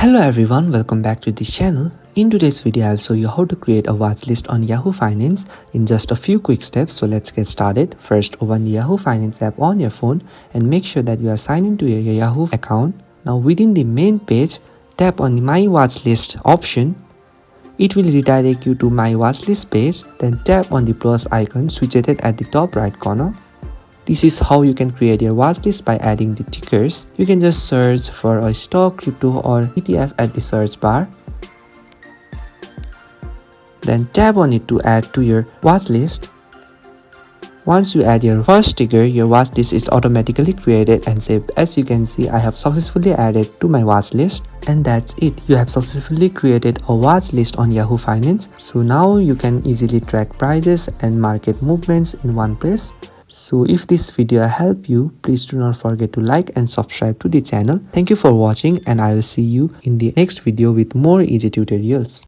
Hello everyone, welcome back to this channel. In today's video, I'll show you how to create a watch list on Yahoo Finance in just a few quick steps. So let's get started. First, open the Yahoo Finance app on your phone and make sure that you are signed into your Yahoo account. Now within the main page, tap on the My Watch List option. It will redirect you to My Watch List page. Then tap on the plus icon situated at the top right corner. This is how you can create your watch list by adding the tickers. You can just search for a stock, crypto or ETF at the search bar. Then tap on it to add to your watch list. Once you add your first ticker, your watch list is automatically created and saved. As you can see, I have successfully added to my watch list. And that's it. You have successfully created a watch list on Yahoo Finance. So now you can easily track prices and market movements in one place. So if this video helped you, please do not forget to like and subscribe to the channel. Thank you for watching and I will see you in the next video with more easy tutorials.